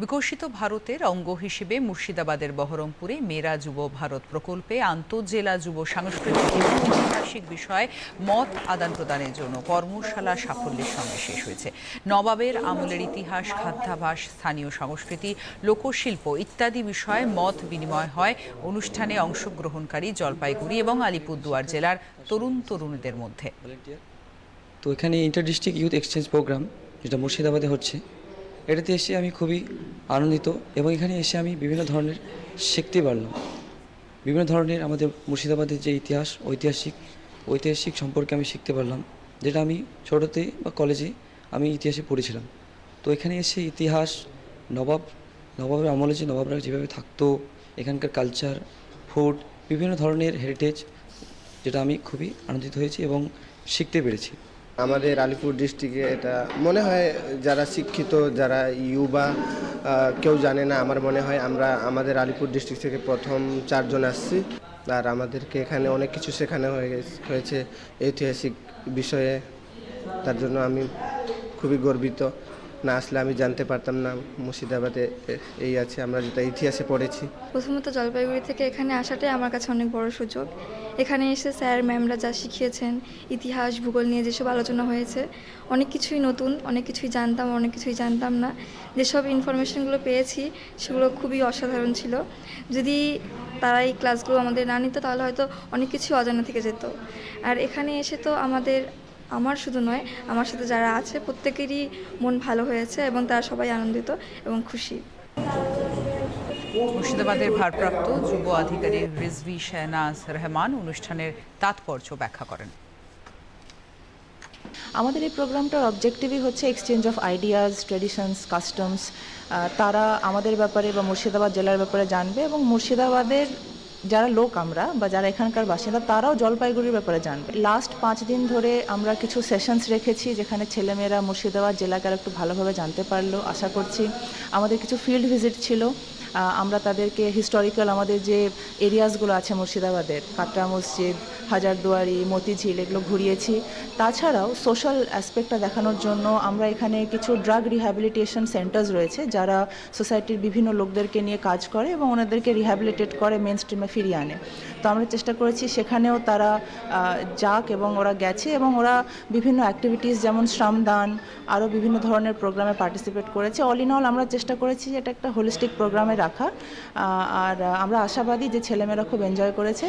বিকশিত ভারতের অঙ্গ হিসেবে মুর্শিদাবাদের বহরমপুরে মেরা যুব ভারত প্রকল্পে আন্তঃজেলা যুব সাংস্কৃতিক এবং ঐতিহাসিক বিষয়ে মত আদান প্রদানের জন্য কর্মশালা সাফল্যের সঙ্গে শেষ হয়েছে। নবাবের আমলের ইতিহাস, খাদ্যাভ্যাস, স্থানীয় সংস্কৃতি, লোকশিল্প ইত্যাদি বিষয়ে মত বিনিময় হয় অনুষ্ঠানে অংশগ্রহণকারী জলপাইগুড়ি এবং আলিপুরদুয়ার জেলার তরুণীদের মধ্যে। তো এখানে inter district youth exchange program যেটা মুর্শিদাবাদে হচ্ছে, এটাতে এসে আমি খুবই আনন্দিত এবং এখানে এসে আমি বিভিন্ন ধরনের শিখতে পারলাম। বিভিন্ন ধরনের আমাদের মুর্শিদাবাদের যে ইতিহাস, ঐতিহাসিক সম্পর্কে আমি শিখতে পারলাম, যেটা আমি ছোটোতে বা কলেজে আমি ইতিহাসে পড়েছিলাম। তো এখানে এসে ইতিহাস, নবাবের আমলে যে নবাবরা যেভাবে থাকতো, এখানকার কালচার, ফুড, বিভিন্ন ধরনের হেরিটেজ, যেটা আমি খুবই আনন্দিত হয়েছি এবং শিখতে পেরেছি। আমাদের আলিপুর ডিস্ট্রিক্টে এটা মনে হয় যারা শিক্ষিত, যারা ইউবা কেউ জানে না, আমার মনে হয় আমরা আমাদের আলিপুর ডিস্ট্রিক্ট থেকে প্রথম 4 জন আসছি। আর আমাদেরকে এখানে অনেক কিছু শেখানো হয়েছে ঐতিহাসিক বিষয়ে। তার জন্য আমি খুবই গর্বিত। না আসলে আমি জানতে পারতাম না মুর্শিদাবাদে এই আছে, আমরা যেটা ইতিহাসে পড়েছি। প্রথমত জলপাইগুড়ি থেকে এখানে আসাটাই আমার কাছে অনেক বড় সুযোগ। এখানে এসে স্যার ম্যামরা যা শিখিয়েছেন, ইতিহাস ভূগোল নিয়ে যেসব আলোচনা হয়েছে, অনেক কিছুই নতুন, অনেক কিছুই জানতাম, অনেক কিছুই জানতাম না। যেসব ইনফরমেশনগুলো পেয়েছি সেগুলো খুবই অসাধারণ ছিল। যদি তারা এই ক্লাসগুলো আমাদের না নিত তাহলে হয়তো অনেক কিছুই অজানা থেকে যেত। আর এখানে এসে তো আমার শুধু নয়, আমার সাথে যারা আছে প্রত্যেকেরই মন ভালো হয়েছে এবং তারা সবাই আনন্দিত এবং খুশি। মুর্শিদাবাদের ভারপ্রাপ্ত যুব আধিকারিক রিজভী শাহনাজ রহমান অনুষ্ঠানের তাৎপর্য ব্যাখ্যা করেন। আমাদের এই প্রোগ্রামটার অবজেক্টিভই হচ্ছে exchange of ideas, traditions, customs. তারা আমাদের ব্যাপারে বা মুর্শিদাবাদ জেলার ব্যাপারে জানবে এবং মুর্শিদাবাদের যারা লোক আমরা বা যারা এখানকার বাসিন্দা তারাও জলপাইগুড়ির ব্যাপারে জানবে। লাস্ট 5 দিন ধরে আমরা কিছু সেশনস রেখেছি যেখানে ছেলেমেয়েরা মুর্শিদাবাদ জেলাকে আর একটু ভালোভাবে জানতে পারলো আশা করছি। আমাদের কিছু ফিল্ড ভিজিট ছিল, আমরা তাদেরকে হিস্টোরিক্যাল আমাদের যে এরিয়াসগুলো আছে মুর্শিদাবাদের, কাটরা মসজিদ, হাজারদুয়ারি, মতিঝিল, এগুলো ঘুরিয়েছি। তাছাড়াও সোশ্যাল অ্যাসপেক্টটা দেখানোর জন্য আমরা এখানে কিছু ড্রাগ রিহ্যাবিলিটেশন সেন্টার্স রয়েছে যারা সোসাইটির বিভিন্ন লোকদেরকে নিয়ে কাজ করে এবং ওনাদেরকে রিহ্যাবিলিটেট করে মেন স্ট্রিমে ফিরিয়ে আনে। তো আমরা চেষ্টা করেছি সেখানেও তারা যাক এবং ওরা গেছে এবং ওরা বিভিন্ন অ্যাক্টিভিটিস যেমন শ্রমদান, আরও বিভিন্ন ধরনের প্রোগ্রামে পার্টিসিপেট করেছে। অল ইন অল আমরা চেষ্টা করেছি এটা একটা হোলিস্টিক প্রোগ্রামে রাখার, আর আমরা আশাবাদী যে ছেলেমেয়েরা খুব এনজয় করেছে।